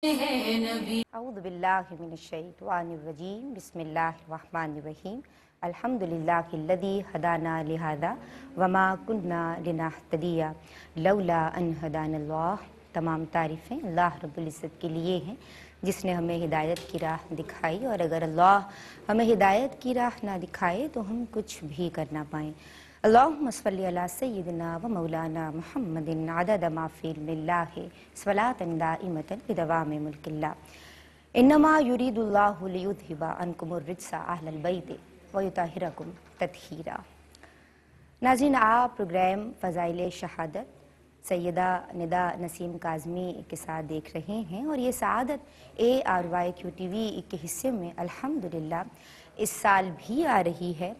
اعوذ باللہ من الشیطان الرجیم بسم اللہ الرحمن الرحیم الحمدللہ الذی ہدانا لہذا وما کننا لنہتدی لولا ان ہدانا اللہ۔ تمام تعریفیں اللہ رب العزت کے لیے ہیں جس نے ہمیں ہدایت کی راہ دکھائی، اور اگر اللہ ہمیں ہدایت کی راہ نہ دکھائے تو ہم کچھ بھی کر نہ پائیں۔ اللہم صلی علی سیدنا و مولانا محمد عدد ما فی علم اللہ صلاۃ دائمۃ بدوام ملک اللہ۔ انما یرید اللہ لیذھب عنکم الرجس اہل البیت ویطہرکم تطہیرا۔ ناظرین، آپ پروگرام فضائل شہادت سیدہ ندا نسیم کاظمی کے ساتھ دیکھ رہے ہیں، اور یہ سعادت ARYQTV کے حصے میں الحمدللہ اس سال بھی آ رہی ہے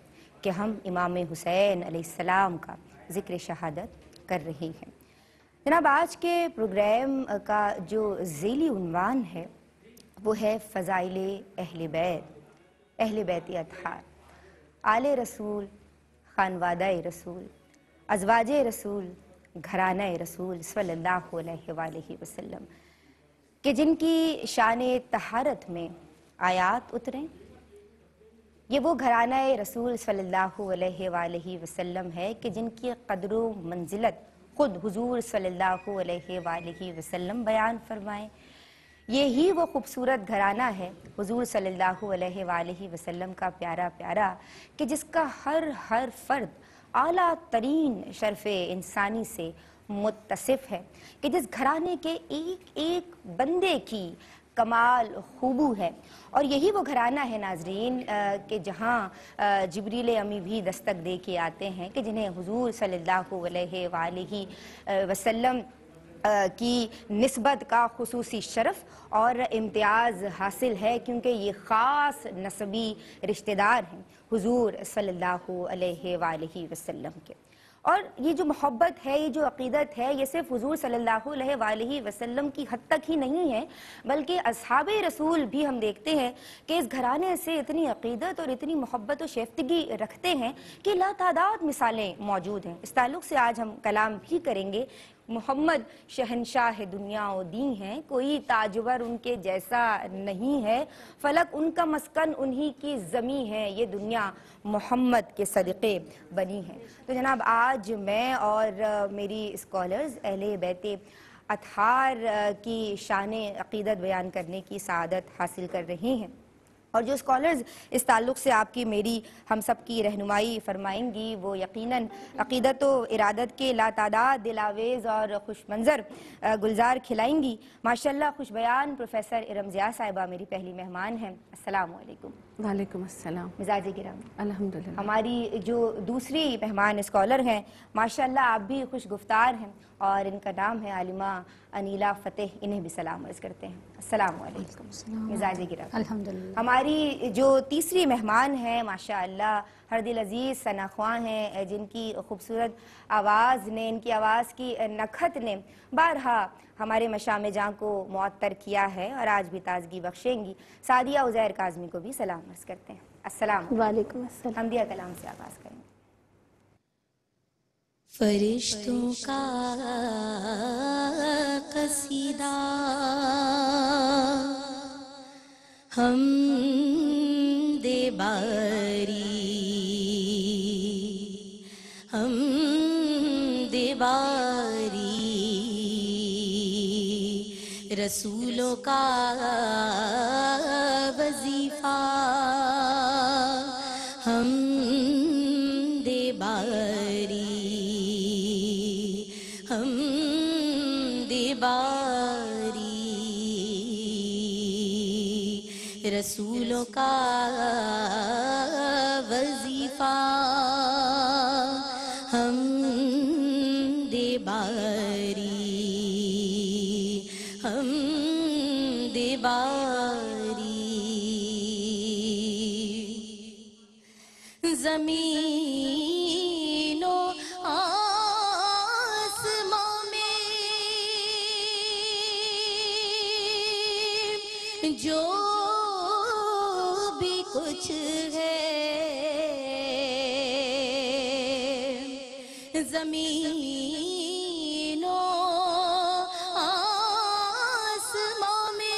کہ ہم امام حسین علیہ السلام کا ذکر شہادت کر رہے ہیں۔ جناب، آج کے پروگرام کا جو ذیلی عنوان ہے وہ ہے فضائل اہل بیت، اہل بیت اطہار، آل رسول، خانوادہ رسول، ازواج رسول، گھرانہ رسول صلی اللہ علیہ وآلہ وسلم، کہ جن کی شان طہارت میں آیات اتریں۔ یہ وہ گھرانہ رسول صلی اللہ علیہ وآلہ وسلم ہے کہ جن کی قدر و منزلت خود حضور صلی اللہ علیہ وآلہ وسلم بیان فرمائیں۔ یہی وہ خوبصورت گھرانہ ہے حضور صلی اللہ علیہ وآلہ وسلم کا پیارا پیارا، کہ جس کا ہر فرد اعلیٰ ترین شرف انسانی سے متصف ہے، کہ جس گھرانے کے ایک ایک بندے کی کمال خوبو ہے۔ اور یہی وہ گھرانہ ہے ناظرین کہ جہاں جبریل امی بھی دستک دے کے آتے ہیں، کہ جنہیں حضور صلی اللہ علیہ وآلہ وسلم کی نسبت کا خصوصی شرف اور امتیاز حاصل ہے، کیونکہ یہ خاص نسبی رشتہ دار ہیں حضور صلی اللہ علیہ وآلہ وسلم کے۔ اور یہ جو محبت ہے، یہ جو عقیدت ہے، یہ صرف حضور صلی اللہ علیہ وآلہ وسلم کی حد تک ہی نہیں ہے، بلکہ اصحاب رسول بھی ہم دیکھتے ہیں کہ اس گھرانے سے اتنی عقیدت اور اتنی محبت و شیفتگی رکھتے ہیں کہ لاتعداد مثالیں موجود ہیں۔ اس تعلق سے آج ہم کلام بھی کریں گے۔ محمد شہنشاہ دنیا و دین ہیں، کوئی تاجور ان کے جیسا نہیں ہے، فلک ان کا مسکن انہی کی زمیں ہے، یہ دنیا محمد کے صدقے بنی ہے۔ تو جناب، آج میں اور میری اسکالرز اہل بیت اطہار کی شان عقیدت بیان کرنے کی سعادت حاصل کر رہے ہیں، اور جو اسکالرز اس تعلق سے آپ کی میری ہم سب کی رہنمائی فرمائیں گی وہ یقیناً عقیدت و ارادت کے لاتعداد دلاویز اور خوش منظر گلزار کھلائیں گی۔ ماشاءاللہ خوش بیان پروفیسر ارم ضیاء صاحبہ میری پہلی مہمان ہیں۔ السلام علیکم۔ وعلیکم السلام۔ مزاج گرامی۔ الحمدللہ۔ ہماری جو دوسری مہمان اسکالر ہیں، ماشاءاللہ آپ بھی خوش گفتار ہیں، اور ان کا نام ہے عالمہ انیلا فتح، انہیں بھی سلام عرض کرتے ہیں۔ السلام علیکم۔ مزاج گرامی۔ الحمدللہ۔ ہماری جو تیسری مہمان ہیں، ماشاءاللہ ہر دل عزیز ثنا خواں ہیں، جن کی خوبصورت آواز نے، ان کی آواز کی نکھت نے بارہا ہمارے مشام جاں کو معطر کیا ہے، اور آج بھی تازگی بخشیں گی۔ سعدیہ عزیر کاظمی کو بھی سلام عرض کرتے ہیں۔ السلام علیکم۔ وعلیکم السلام۔ حمدیہ کلام سے آغاز کریں گے۔ فرشتوں کا قصیدہ ہم دے باری، ہم دے باری، رسولوں کا وظیفہ ہم دے باری، ہم دے باری، رسولوں کا وظیفہ ہم دے باری، ہم دے باری، زمین و آسماں میں جو بھی کچھ ہے، زمین و آسماں میں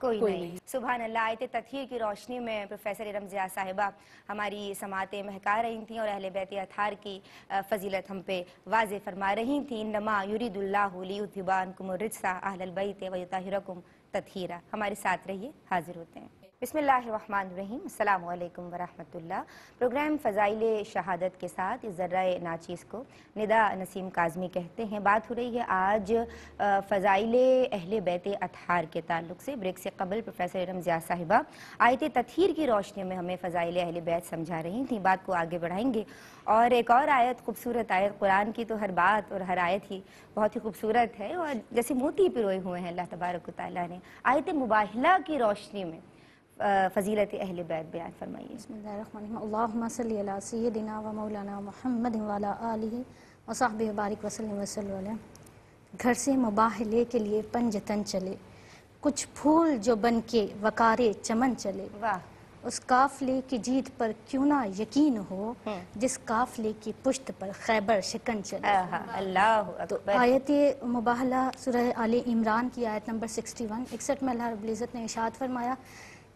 کوئی نہیں. سبحان اللہ. آیت تطہیر کی روشنی میں پروفیسر ارم ضیاء صاحبہ ہماری سماعتیں مہکا رہی تھیں اور اہل بیت اطہار کی فضیلت ہم پہ واضح فرما رہی تھیں. انما یرید اللہ لیذھب عنکم الرجس اہل البیت ویطہرکم تطہیرا. ہمارے ساتھ رہیے، حاضر ہوتے ہیں. بسم اللہ الرحمن الرحیم. السلام علیکم ورحمۃ اللہ. پروگرام فضائل شہادت کے ساتھ اس ذرہ ناچیز کو ندا نسیم کاظمی کہتے ہیں. بات ہو رہی ہے آج فضائل اہل بیت اطہار کے تعلق سے. بریک سے قبل پروفیسر ارم ضیاء صاحبہ آیت تطہیر کی روشنی میں ہمیں فضائل اہل بیت سمجھا رہی تھیں. بات کو آگے بڑھائیں گے. اور ایک اور آیت، خوبصورت آیت، قرآن کی تو ہر بات اور ہر آیت ہی بہت ہی خوبصورت ہے اور جیسے موتی پروئے ہوئے ہیں اللہ تبارک و تعالیٰ نے. آیت مباہلہ کی روشنی میں فضیلت اہل بیت بیان فرمائیے. بسم اللہ الرحمن الرحیم. اللہم صلی علی سیدنا و مولانا محمد وعلی آلہ و صحبہ بارک وسلم وسلم علیہ. گھر سے مباہلے کے لیے پنجتن چلے، کچھ پھول جو بن کے وقارے چمن چلے. واہ. اس قافلے کی جیت پر کیوں نہ یقین ہو، جس قافلے کی پشت پر خیبر شکن چلے. اللہ تو اکبر. آیت مباہلہ سورہ آل عمران کی آیت نمبر 61 میں اللہ رب العزت نے ارشاد فرمایا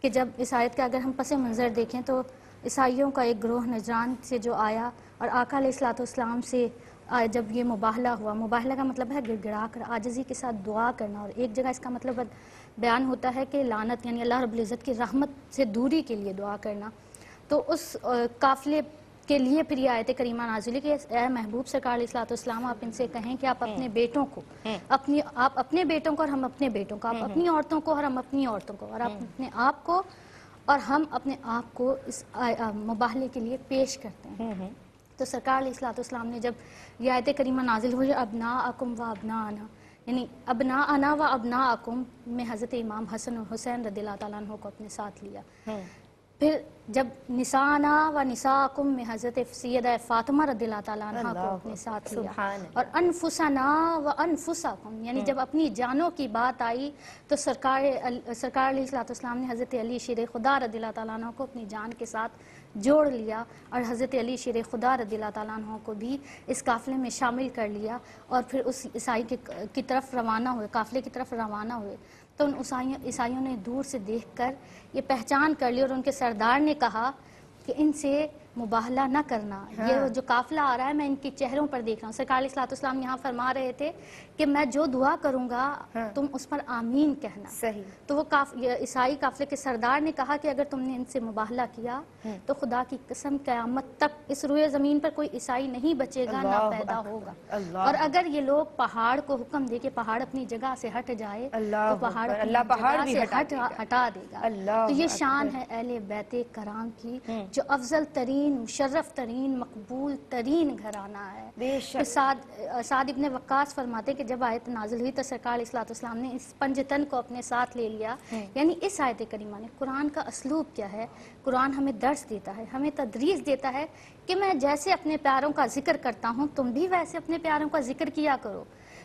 کہ جب اس آیت کا اگر ہم پس منظر دیکھیں تو عیسائیوں کا ایک گروہ نجران سے جو آیا اور آقا علیہ الصلوۃ والسلام سے جب یہ مباہلہ ہوا. مباہلہ کا مطلب ہے گڑ گڑا کر عاجزی کے ساتھ دعا کرنا، اور ایک جگہ اس کا مطلب بیان ہوتا ہے کہ لعنت یعنی اللہ رب العزت کی رحمت سے دوری کے لیے دعا کرنا. تو اس قافلے کے لیے پھر یہ آیت کریمہ نازل کہ اے محبوب سرکار علیہ الصلوۃ والسلام آپ ان سے کہیں کہ آپ اپنے بیٹوں کو آپ اپنے بیٹوں کو اور ہم اپنے بیٹوں کو، آپ اپنی عورتوں کو اور ہم اپنی عورتوں کو، اور آپ اپنے آپ کو اور ہم اپنے آپ کو اس مباہلے کے لیے پیش کرتے ہیں. تو سرکار علیہ الصلوۃ والسلام نے جب یہ آیت کریمہ نازل ہوئی ابناءکم و ابناءنا، یعنی ابناءنا و ابناءکم میں حضرت امام حسن اور حسین رضی اللہ تعالیٰ عنہ کو اپنے ساتھ لیا. پھر جب نسانا و نساکم میں حضرت سیدہ فاطمہ رضی اللہ تعالیٰ عنہ کو اپنے ساتھ لیا. اور انفسنا و انفسکم، یعنی جب اپنی جانوں کی بات آئی تو سرکار علیہ الصلوۃ والسلام نے حضرت علی شیر خدا رضی اللہ تعالیٰ عنہ کو اپنی جان کے ساتھ جوڑ لیا اور حضرت علی شیر خدا رضی اللہ تعالیٰ عنہ کو بھی اس قافلے میں شامل کر لیا. اور پھر اس عیسائی کی طرف روانہ ہوئے، قافلے کی طرف روانہ ہوئے. تو ان عیسائیوں نے دور سے دیکھ کر یہ پہچان کر لی اور ان کے سردار نے کہا کہ ان سے مباہلہ نہ کرنا. یہ جو قافلہ آ رہا ہے میں ان کے چہروں پر دیکھ رہا ہوں. سرکار علیہ الصلوۃ والسلام یہاں فرما رہے تھے کہ میں جو دعا کروں گا تم اس پر آمین کہنا. صحیح. تو وہ عیسائی قافلے کے سردار نے کہا کہ اگر تم نے ان سے مباہلہ کیا تو خدا کی قسم قیامت تک اس روئے زمین پر کوئی عیسائی نہیں بچے گا، نہ پیدا ہوگا. اور اگر یہ لوگ پہاڑ کو حکم دے کہ پہاڑ اپنی جگہ سے ہٹ جائے تو پہاڑ اپنی جگہ سے ہٹا دے گا. تو یہ شان ہے اہل بیت کرام کی، جو افضل ترین، مشرف ترین، مقبول ترین گھرانہ ہے. سعد ابن وقاص فرماتے کہ جب آیت نازل ہوئی تو سرکار علیہ الصلوۃ والسلام نے اس پنجتن کو اپنے ساتھ لے لیا. یعنی اس آیت کریمہ نے قرآن کا اسلوب کیا ہے، قرآن ہمیں درس دیتا ہے، ہمیں تدریس دیتا ہے کہ میں جیسے اپنے پیاروں کا ذکر کرتا ہوں تم بھی ویسے اپنے پیاروں کا ذکر کیا کرو.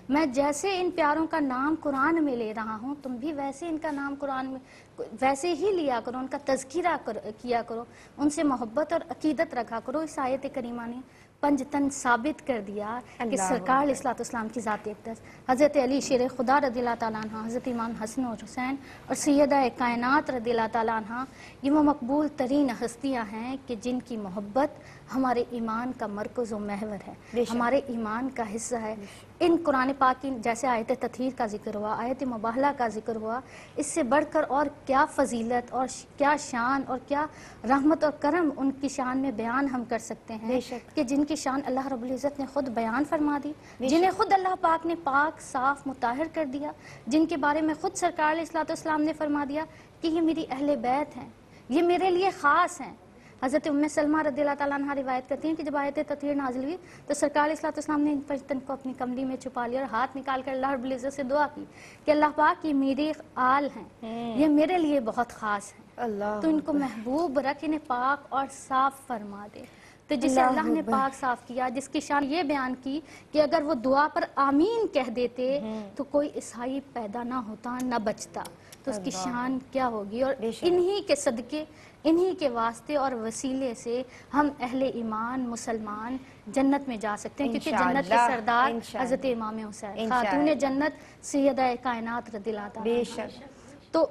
میں جیسے ان پیاروں کا نام قرآن میں لے رہا ہوں تم بھی ویسے ان کا نام قرآن میں ویسے ہی لیا کرو، ان کا تذکرہ کیا کرو، ان سے محبت اور عقیدت رکھا کرو. اس آیت کریمہ نے پنجتن ثابت کر دیا کہ سرکار علیہ الصلوۃ والسلام کی ذات اقدس حضرت علی شیر خدا رضی اللہ تعالیٰ عنہ، حضرت امام حسن اور حسین اور سیدہ کائنات رضی اللہ تعالیٰ عنہ یہ وہ مقبول ترین ہستیاں ہیں کہ جن کی محبت ہمارے ایمان کا مرکز و محور ہے، ہمارے ایمان کا حصہ ہے. ان قرآن پاک کی جیسے آیت تطہیر کا ذکر ہوا، آیت مباہلہ کا ذکر ہوا، اس سے بڑھ کر اور کیا فضیلت اور کیا شان اور کیا رحمت اور کرم ان کی شان میں بیان ہم کر سکتے ہیں کہ جن کی شان اللہ رب العزت نے خود بیان فرما دی، جنہیں خود اللہ پاک نے پاک صاف مطہر کر دیا، جن کے بارے میں خود سرکار علیہ الصلوۃ والسلام نے فرما دیا کہ یہ میری اہل بیت ہیں، یہ میرے لیے خاص ہیں. حضرت ام سلمہ رضی اللہ تعالیٰ عنہ روایت کرتی ہیں کہ جب آیت تطہیر نازل ہوئی تو سرکار علیہ الصلوۃ والسلام نے ان پنجتن کو اپنی کملی میں چھپا لیا اور ہاتھ نکال کر اللہ رب العزت سے دعا کی کہ اللہ پاک یہ میرے آل ہیں، یہ میرے لیے بہت خاص ہیں، تو ان کو محبوب رکھ، انہیں پاک اور صاف فرما دے. تو جسے اللہ نے پاک صاف کیا، جس کی شان یہ بیان کی کہ اگر وہ دعا پر آمین کہہ دیتے تو کوئی عیسائی پیدا نہ ہوتا، نہ بچتا، تو اس کی شان کیا ہوگی. اور انہی کے صدقے، انہی کے واسطے اور وسیلے سے ہم اہل ایمان مسلمان جنت میں جا سکتے ہیں، کیونکہ جنت کے سردار حضرت امام حسین، خاتون جنت سیدہ کائنات رضی اللہ تعالیٰ عنہ. تو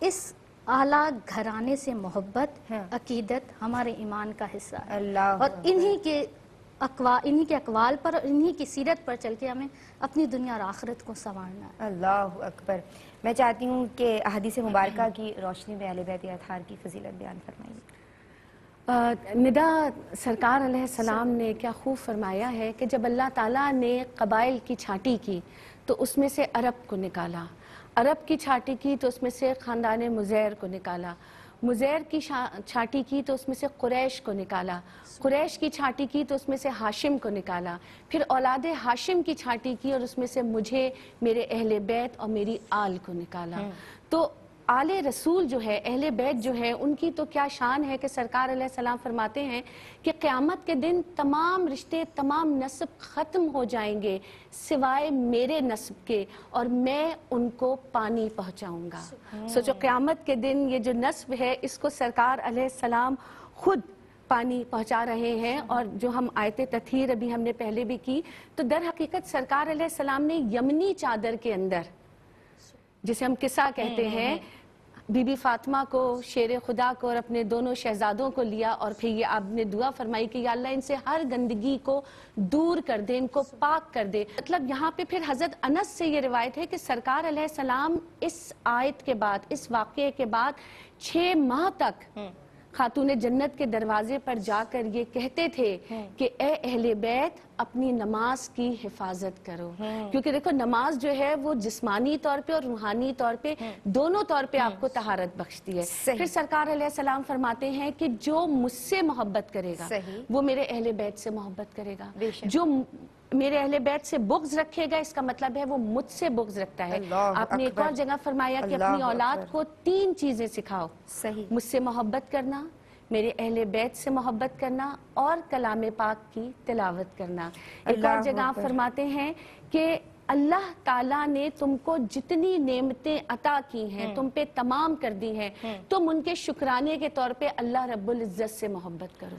اس اعلیٰ گھرانے سے محبت، عقیدت ہمارے ایمان کا حصہ ہے، اللہ اور انہی کے اقوال پر اور انہی کی سیرت پر چل کے ہمیں اپنی دنیا اور آخرت کو سنوارنا ہے۔ اللہ اکبر۔ میں چاہتی ہوں کہ احادیث مبارکہ کی روشنی میں اہل بیت اطہار کی فضیلت بیان فرمائیے۔ ندا سرکار علیہ السلام نے کیا خوب فرمایا ہے کہ جب اللہ تعالیٰ نے قبائل کی چھانٹی کی تو اس میں سے عرب کو نکالا، عرب کی چھانٹی کی تو اس میں سے خاندان مزیر کو نکالا، مزیر کی چھانٹی کی تو اس میں سے قریش کو نکالا، قریش کی چھانٹی کی تو اس میں سے ہاشم کو نکالا، پھر اولاد ہاشم کی چھانٹی کی اور اس میں سے مجھے، میرے اہل بیت اور میری آل کو نکالا۔ تو آل رسول جو ہے، اہل بیت جو ہے، ان کی تو کیا شان ہے کہ سرکار علیہ السلام فرماتے ہیں کہ قیامت کے دن تمام رشتے، تمام نسب ختم ہو جائیں گے سوائے میرے نسب کے، اور میں ان کو پانی پہنچاؤں گا۔ سوچو قیامت کے دن یہ جو نسب ہے اس کو سرکار علیہ السلام خود پانی پہنچا رہے ہیں، اور جو ہم آیت تطہیر ابھی ہم نے پہلے بھی کی، تو در حقیقت سرکار علیہ السلام نے یمنی چادر کے اندر، جسے ہم قصہ کہتے ہیں، بی بی فاطمہ کو، شیر خدا کو اور اپنے دونوں شہزادوں کو لیا، اور پھر یہ آپ نے دعا فرمائی کہ یا اللہ ان سے ہر گندگی کو دور کر دے، ان کو پاک کر دے۔ مطلب یہاں پہ پھر حضرت انس سے یہ روایت ہے کہ سرکار علیہ السلام اس آیت کے بعد، اس واقعے کے بعد 6 ماہ تک خاتون جنت کے دروازے پر جا کر یہ کہتے تھے کہ اے اہل بیت اپنی نماز کی حفاظت کرو، کیونکہ دیکھو نماز جو ہے وہ جسمانی طور پہ اور روحانی طور پہ دونوں طور پہ آپ کو طہارت بخشتی ہے۔ پھر سرکار علیہ السلام فرماتے ہیں کہ جو مجھ سے محبت کرے گا وہ میرے اہل بیت سے محبت کرے گا، جو میرے اہل بیت سے بغض رکھے گا اس کا مطلب ہے وہ مجھ سے بغض رکھتا ہے۔ آپ نے ایک اور جگہ فرمایا کہ اپنی اولاد کو 3 چیزیں سکھاؤ، مجھ سے محبت کرنا، میرے اہل بیت سے محبت کرنا، اور کلام پاک کی تلاوت کرنا۔ ایک اور جگہ آپ فرماتے ہیں کہ اللہ تعالیٰ نے تم کو جتنی نعمتیں عطا کی ہیں تم پہ تمام کر دی ہیں، تم ان کے شکرانے کے طور پہ اللہ رب العزت سے محبت کرو،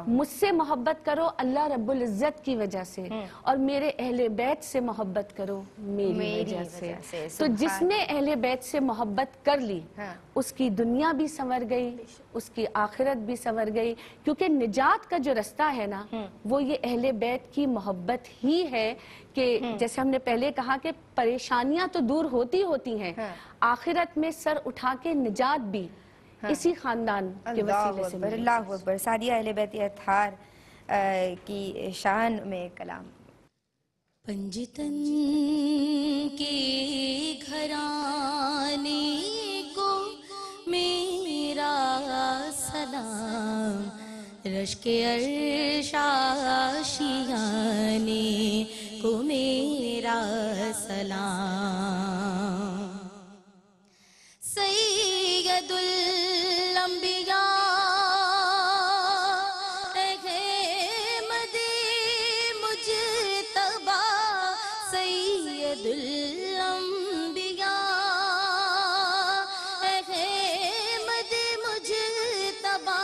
مجھ سے محبت کرو اللہ رب العزت کی وجہ سے، اور میرے اہل بیت سے محبت کرو میری وجہ سے۔ تو جس نے اہل بیت سے محبت کر لی اس کی دنیا بھی سنور گئی، اس کی آخرت بھی سنور گئی، کیونکہ نجات کا جو رستہ ہے نا وہ یہ اہل بیت کی محبت ہی ہے، کہ جیسے ہم نے پہلے کہا کہ پریشانیاں تو دور ہوتی ہیں، آخرت میں سر اٹھا کے نجات بھی اسی خاندان کے وسیلے سے۔ اللہ اکبر۔ سعدیہ اہل بیت اطہار کی شان میں کلام۔ پنجتن کے گھرانے کو میرا سلام، رشک عرش آشیانے کو میرا سلام، سید الانبیاء احمد مجتبی، سید الانبیاء احمد مجتبی،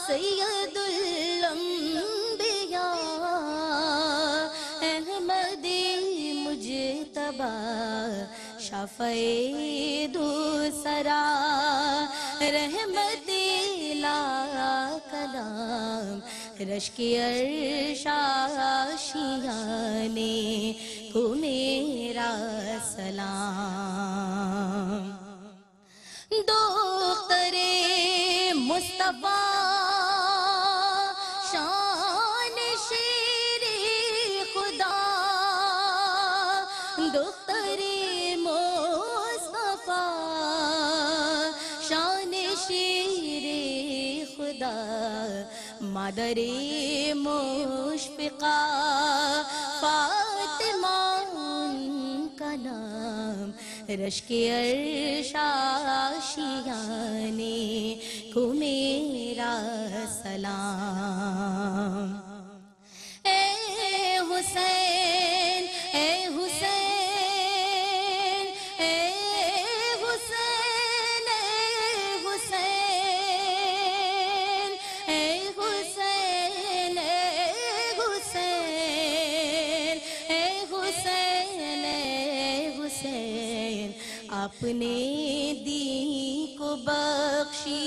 سید الانبیاء احمد مجتبی، شفیع دوسرا رحمت لا کلام، رشک عرش آشیانے کو میرا سلام، دختر مصطفیٰ شان شیر خدا، دختر مصطفیٰ شان شیر خدا، مادر مشفقہ فاطمہ ان کا نام، رشک عرش آشیانے کو میرا سلام، اے حسین اے حسین اے حسین اے حسین اے حسین اے حسین اے حسین اے حسین، آپ نے دین کو بخشی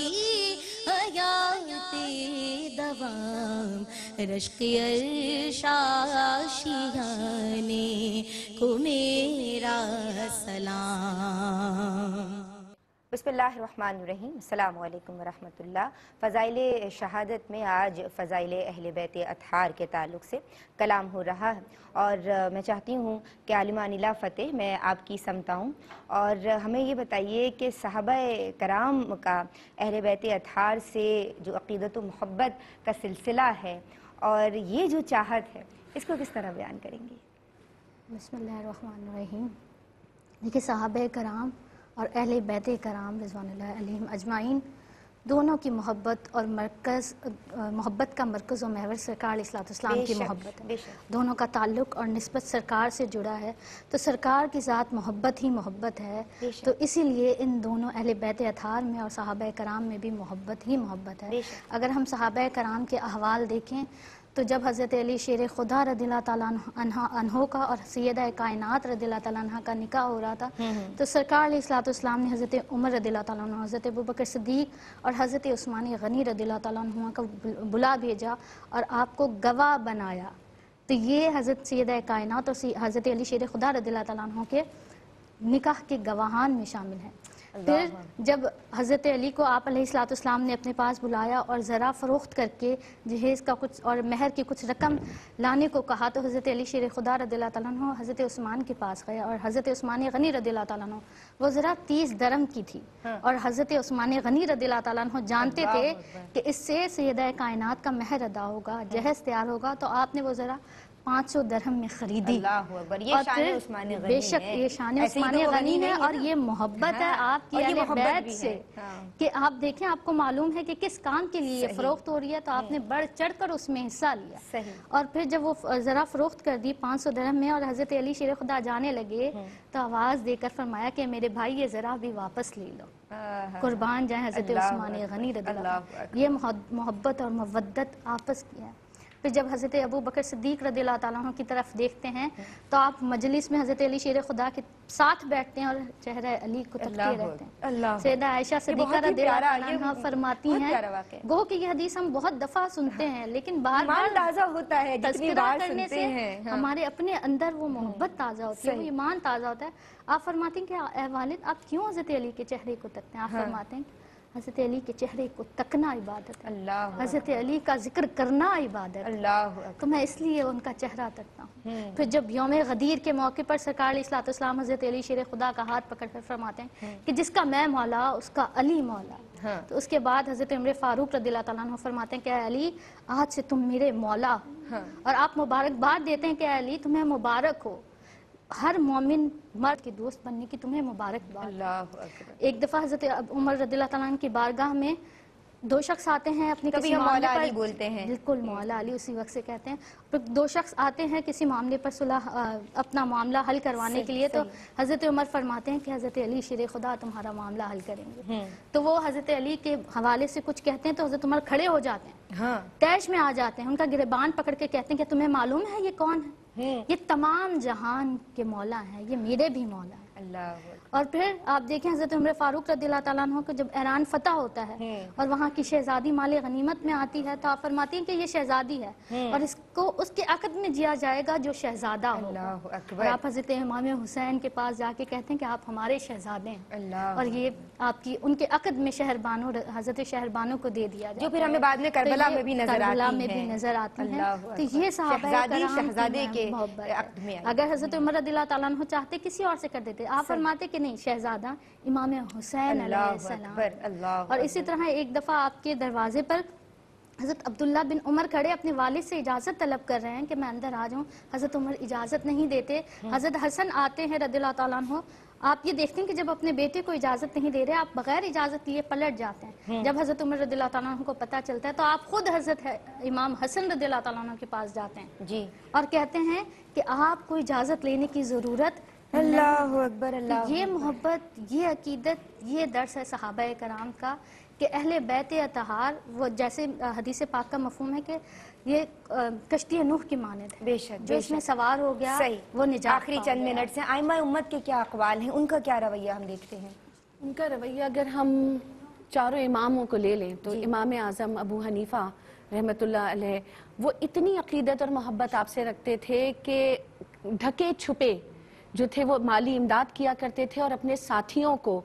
حیات دوام، رشک عرش آشیانے کو میرا سلام۔ بسم اللہ الرحمن الرحیم، السلام علیکم ورحمۃ اللہ۔ فضائل شہادت میں آج فضائل اہل بیت اطہار کے تعلق سے کلام ہو رہا ہے، اور میں چاہتی ہوں کہ عالمہ انیلا فتح میں آپ کی سمتا ہوں، اور ہمیں یہ بتائیے کہ صحابہ کرام کا اہل بیت اطہار سے جو عقیدت و محبت کا سلسلہ ہے اور یہ جو چاہت ہے، اس کو کس طرح بیان کریں گے؟ بسم اللہ الرحمن الرحیم۔ دیکھیے، صحابہ کرام اور اہل بیت کرام رضوان اللہ علیہم اجمعین دونوں کی محبت اور محبت کا مرکز و محور سرکار علیہ السلام کی محبت ہے۔ دونوں کا تعلق اور نسبت سرکار سے جڑا ہے، تو سرکار کی ذات محبت ہی محبت ہے، تو اسی لیے ان دونوں اہل بیت اطہار میں اور صحابہ کرام میں بھی محبت ہی محبت ہے۔ اگر ہم صحابہ کرام کے احوال دیکھیں تو جب حضرت علی شیر خدا رضی اللہ تعالیٰ عنہ کا اور سیدہ کائنات رضی اللہ تعالیٰ عنہ کا نکاح ہو رہا تھا، تو سرکار علیہ السلام نے حضرت عمر رضی اللہ تعالیٰ عنہ، حضرت ابوبکر صدیق اور حضرت عثمان غنی رضی اللہ تعالیٰ عنہ کو بلا بھیجا اور آپ کو گواہ بنایا۔ تو یہ حضرت سیدہ کائنات اور حضرت علی شیر خدا رضی اللہ تعالیٰ عنہ کے نکاح کے گواہان میں شامل ہیں۔ پھر جب حضرت علی کو آپ علیہ السلام نے اپنے پاس بلایا اور ذرا فروخت کر کے جہیز کا کچھ اور مہر کی کچھ رقم لانے کو کہا، تو حضرت علی شیر خدا رضی اللہ تعالیٰ عنہ حضرت عثمان کے پاس گیا، اور حضرت عثمان غنی رضی اللہ تعالیٰ عنہ وہ ذرا 30 درم کی تھی، اور حضرت عثمان غنی رضی اللہ تعالیٰ عنہ جانتے تھے کہ اس سے سیدہ کائنات کا مہر ادا ہوگا، جہیز تیار ہوگا، تو آپ نے وہ ذرا 500 درہم میں خریدی۔ یہ شان عثمان غنی ہے، بے شک یہ شان عثمان غنی ہے، اور یہ محبت ہے آپ کی اہل بیت سے، کہ آپ دیکھیں، آپ کو معلوم ہے کہ کس کام کے لیے یہ فروخت ہو رہی ہے، تو آپ نے بڑھ چڑھ کر اس میں حصہ لیا۔ اور پھر جب وہ ذرا فروخت کر دی 500 درہم میں، اور حضرت علی شیر خدا جانے لگے، تو آواز دے کر فرمایا کہ میرے بھائی یہ ذرا بھی واپس لے لو، قربان جائیں حضرت عثمان غنی رضی اللہ عنہ۔ یہ محبت اور مودت آپس کی ہے۔ پھر جب حضرت ابو بکر صدیق رضی اللہ تعالیٰ عنہ کی طرف دیکھتے ہیں تو آپ مجلس میں حضرت علی شیر خدا کے ساتھ بیٹھتے ہیں اور چہرہ علی کو تکتے رہتے ہیں۔ سیدہ عائشہ صدیقہ رضی اللہ تعالیٰ عنہ فرماتی ہیں، گو کہ یہ حدیث ہم بہت دفعہ سنتے ہیں، لیکن بار بار تازہ ہوتا ہے، تذکرہ کرنے سے ہمارے اپنے اندر وہ محبت تازہ ہوتی ہے، وہ ایمان تازہ ہوتا ہے۔ آپ فرماتے ہیں کہ اے والد، آپ کیوں حضرت علی کے چہرے کو تکتے ہیں؟ آپ فرماتے ہیں حضرت علی کے چہرے کو تکنا عبادت ہے، حضرت علی کا ذکر کرنا عبادت ہے، تو میں اس لیے ان کا چہرہ تکتا ہوں۔ پھر جب یوم غدیر کے موقع پر سرکار علیہ السلام حضرت علی شیر خدا کا ہاتھ پکڑ کر فرماتے ہیں کہ جس کا میں مولا اس کا علی مولا، تو اس کے بعد حضرت عمر فاروق رضی اللہ تعالیٰ عنہ فرماتے ہیں کہ اے علی، آج سے تم میرے مولا، اور آپ مبارکباد دیتے ہیں کہ اے علی تمہیں مبارک ہو، ہر مومن مرد کے دوست بننے کی تمہیں مبارکباد۔ ایک دفعہ حضرت عمر رضی اللہ تعالیٰ عنہ کی بارگاہ میں 2 شخص آتے ہیں اپنے کسی معاملے پر، علی بولتے ہیں، بالکل مولا علی اسی وقت سے کہتے ہیں، پھر 2 شخص آتے ہیں کسی معاملے پر صلح اپنا معاملہ حل کروانے کے لیے، تو حضرت عمر فرماتے ہیں کہ حضرت علی شیر خدا تمہارا معاملہ حل کریں گے، تو وہ حضرت علی کے حوالے سے کچھ کہتے ہیں، تو حضرت عمر کھڑے ہو جاتے ہیں، طیش میں آ جاتے ہیں، ان کا گریبان پکڑ کے کہتے ہیں کہ تمہیں معلوم ہے یہ کون ہے؟ یہ تمام جہان کے مولا ہیں، یہ میرے بھی مولا ہیں۔ اور پھر آپ دیکھیں حضرت عمر فاروق رضی اللہ تعالیٰ عنہ کو جب ایران فتح ہوتا ہے اور وہاں کی شہزادی مال غنیمت میں آتی ہے، تو آپ فرماتی ہیں کہ یہ شہزادی ہے اور اس کو اس کے عقد میں جیا جائے گا جو شہزادہ ہوگا، اور آپ حضرت امام حسین کے پاس جا کے کہتے ہیں کہ آپ ہمارے شہزادے ہیں، اور یہ آپ کی ان کے عقد میں شہربانو حضرت شہربانو کو دے دیا جائے، جو پھر ہمیں بعد میں کربلا میں بھی نظر آتی ہیں۔ تو یہ صحابہ کرام کی محبت ہے۔ اگر حضرت عمر رضی اللہ تعالیٰ عنہ چاہتے کسی اور سے کر دیتے، آپ فرماتے کہ نہیں، شہزادہ امام حسین علیہ السلام۔ اور اسی طرح ایک دفعہ آپ کے دروازے پر حضرت عبداللہ بن عمر کھڑے اپنے والد سے اجازت طلب کر رہے ہیں کہ میں اندر آ جاؤں، حضرت عمر اجازت نہیں دیتے، حضرت حسن آتے ہیں رضی اللہ تعالیٰ عنہ، آپ یہ دیکھتے ہیں کہ جب اپنے بیٹے کو اجازت نہیں دے رہے، آپ بغیر اجازت لیے پلٹ جاتے ہیں۔ جب حضرت عمر رضی اللہ تعالیٰ عنہ کو پتہ چلتا ہے تو آپ خود حضرت امام حسن رضی اللہ تعالیٰ عنہ کے پاس جاتے ہیں اور کہتے ہیں کہ آپ کو اجازت لینے کی ضرورت، اللہ اکبر، اللہ، یہ محبت، یہ عقیدت، یہ درس ہے صحابہ کرام کا کہ اہل بیت اطہار وہ جیسے حدیث پاک کا مفہوم ہے کہ یہ کشتی نوح کی مانند ہے، بے شک جو اس میں سوار ہو گیا وہ نجات آخری چند منٹ سے ائمہ امت کے کیا اقوال ہیں، ان کا کیا رویہ ہم دیکھتے ہیں؟ ان کا رویہ اگر ہم چاروں اماموں کو لے لیں تو امام اعظم ابو حنیفہ رحمۃ اللہ علیہ وہ اتنی عقیدت اور محبت آپ سے رکھتے تھے کہ ڈھکے چھپے جو تھے وہ مالی امداد کیا کرتے تھے اور اپنے ساتھیوں کو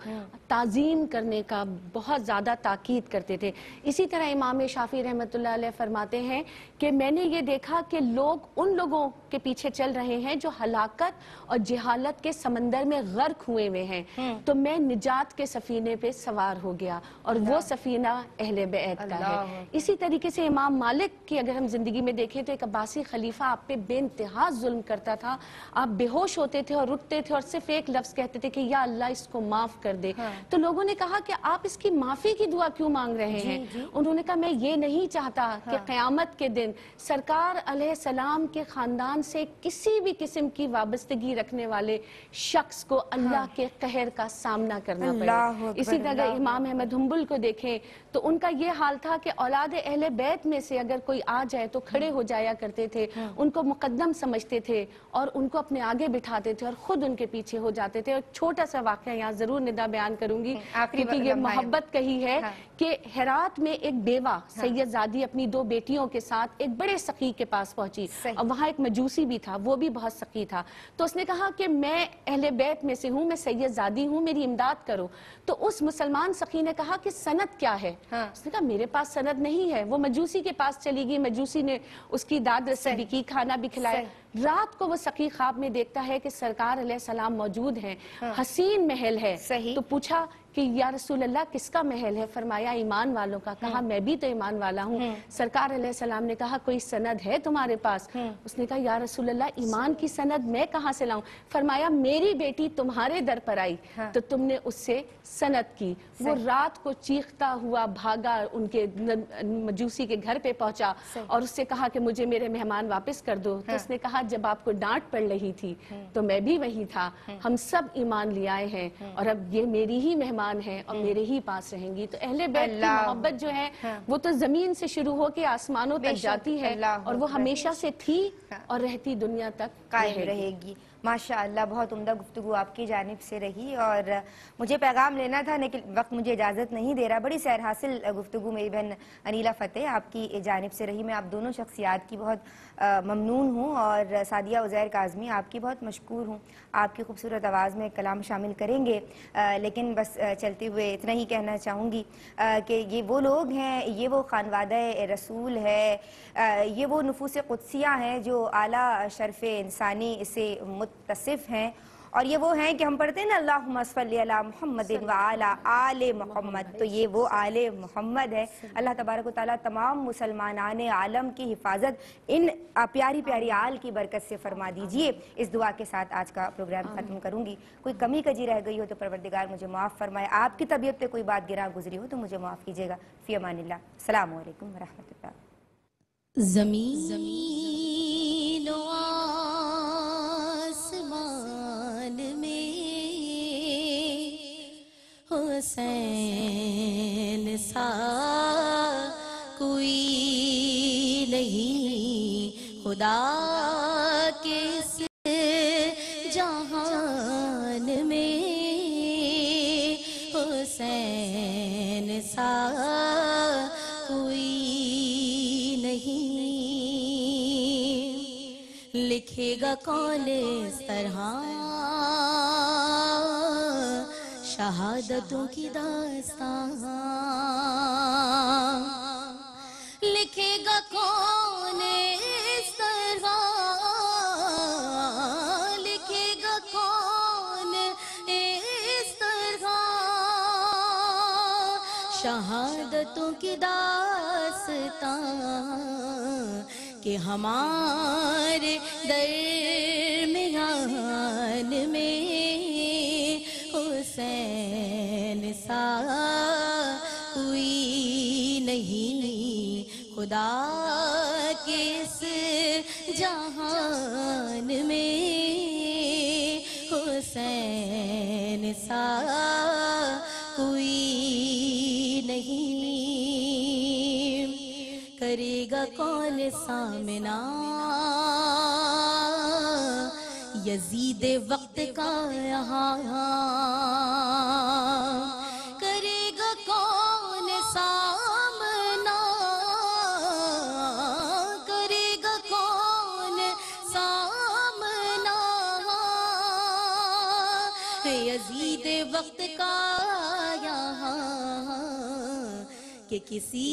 تعظیم کرنے کا بہت زیادہ تاکید کرتے تھے. اسی طرح امام شافعی رحمۃ اللہ علیہ فرماتے ہیں کہ میں نے یہ دیکھا کہ لوگ ان لوگوں کے پیچھے چل رہے ہیں جو ہلاکت اور جہالت کے سمندر میں غرق ہوئے ہوئے ہیں، تو میں نجات کے سفینے پہ سوار ہو گیا اور وہ سفینہ اہل بیت کا ہے. اسی طریقے سے امام مالک کی اگر ہم زندگی میں دیکھیں تو ایک عباسی خلیفہ آپ پہ بے انتہا ظلم کرتا تھا، آپ بے ہوش ہوتے تھے اور رکتے تھے اور صرف ایک لفظ کہتے تھے کہ یا اللہ اس کو معاف کر دے. تو لوگوں نے کہا کہ آپ اس کی معافی کی دعا کیوں مانگ رہے ہیں؟ انہوں نے کہا میں یہ نہیں چاہتا کہ قیامت کے دن سرکار علیہ السلام کے خاندان سے کسی بھی قسم کی وابستگی رکھنے والے شخص کو اللہ کے قہر کا سامنا کرنا پڑے. اسی طرح امام احمد حنبل کو دیکھیں تو ان کا یہ حال تھا کہ اولاد اہل بیت میں سے اگر کوئی آ جائے تو کھڑے ہو جایا کرتے تھے، ان کو مقدم سمجھتے تھے اور ان کو اپنے آگے بٹھاتے تھے اور خود ان کے پیچھے ہو جاتے تھے. اور چھوٹا سا واقعہ یہاں ضرور ندا بیان کروں گی کیونکہ یہ محبت کہی ہے کہ ہرات میں ایک بیوہ سید زادی اپنی 2 بیٹیوں کے ساتھ ایک بڑے سقی کے پاس پہنچی اور وہاں ایک مجوسی بھی تھا، وہ بھی بہت سقی تھا. تو اس نے کہا کہ میں اہل بیت میں سے ہوں، میں سید زادی ہوں، میری امداد کرو. تو اس مسلمان سقی نے کہا کہ سند کیا ہے؟ اس نے کہا میرے پاس سند نہیں ہے. وہ مجوسی کے پاس چلی گئی، مجوسی نے اس کی داد رسی بھی کی، کھانا بھی کھلایا. رات کو وہ سقی خواب میں دیکھتا ہے کہ سرکار علیہ السلام موجود ہیں، حسین محل ہے. تو پوچھا کہ یا رسول اللہ کس کا محل ہے؟ فرمایا ایمان والوں کا. کہا میں بھی تو ایمان والا ہوں. سرکار علیہ السلام نے کہا کوئی سند ہے تمہارے پاس؟ اس نے کہا یا رسول اللہ ایمان کی سند میں کہاں سے لاؤں؟ فرمایا میری بیٹی تمہارے در پر آئی تو تم نے اس سے سند کی. وہ رات کو چیختا ہوا بھاگا، ان کے مجوسی کے گھر پہ پہنچا اور اس سے کہا کہ مجھے میرے مہمان واپس کر دو. تو اس نے کہا جب آپ کو ڈانٹ پڑ رہی تھی تو میں بھی وہی تھا، ہم سب ایمان لے آئے ہیں اور اب یہ میری ہی مہمان ہیں اور میرے ہی پاس رہیں گی. تو اہل بیت کی محبت جو ہے وہ تو زمین سے شروع ہو کے آسمانوں تک جاتی ہے اور وہ ہمیشہ سے تھی اور رہتی دنیا تک قائم رہے گی. ماشاءاللہ بہت عمدہ گفتگو آپ کی جانب سے رہی اور مجھے پیغام لینا تھا لیکن وقت مجھے اجازت نہیں دے رہا. بڑی سیر حاصل گفتگو میری بہن انیلہ فتح آپ کی جانب سے رہی. میں آپ دونوں شخصیات کی بہت ممنون ہوں اور سعدیہ عزیر کاظمی آپ کی بہت مشکور ہوں. آپ کی خوبصورت آواز میں کلام شامل کریں گے لیکن بس چلتے ہوئے اتنا ہی کہنا چاہوں گی کہ یہ وہ لوگ ہیں، یہ وہ خانوادہ رسول ہے، یہ وہ نفوس قدسیہ ہیں جو اعلیٰ شرف انسانی سے متصف ہیں اور یہ وہ ہیں کہ ہم پڑھتے ہیں نا اللہم صلی علی محمد وعلی آل محمد، تو یہ وہ آل محمد ہے. اللہ تبارک و تعالیٰ تمام مسلمانان عالم کی حفاظت ان پیاری پیاری آل کی برکت سے فرما دیجئے. اس دعا کے ساتھ آج کا پروگرام ختم کروں گی. کوئی کمی کجی رہ گئی ہو تو پروردگار مجھے معاف فرمائے. آپ کی طبیعت پہ کوئی بات گراں گزری ہو تو مجھے معاف کیجیے گا. فی امان اللہ. السلام علیکم ورحمۃ اللہ. زمین و آسمان میں حسین سا کوئی نہیں، خدا کے اس جہان میں حسین سا کوئی نہیں. لکھے گا کون اس طرح شہادتوں کی داستان، لکھے گا کون اس طرح، لکھے گا کون اس طرح شہادتوں کی داستان کہ ہمارے درمیان میں حسین سا کوئی نہیں، خدا کے اس جہان میں حسین سا کوئی نہیں. گا کون سامنا یزید وقت کا یہاں کرے گا کون سامنا کرے گا کون سامنا یزید وقت کا یہاں کہ کسی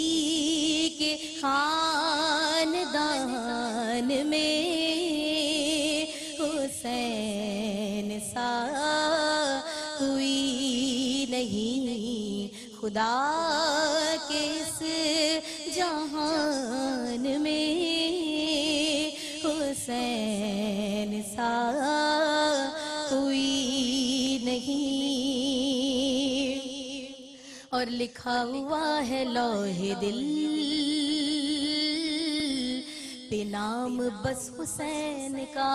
کے خاندان میں حسین سا کوئی نہیں خدا کے اس جہان میں حسین سا کوئی نہیں اور لکھا ہوا ہے لوح دل پہ نام بس حسین کا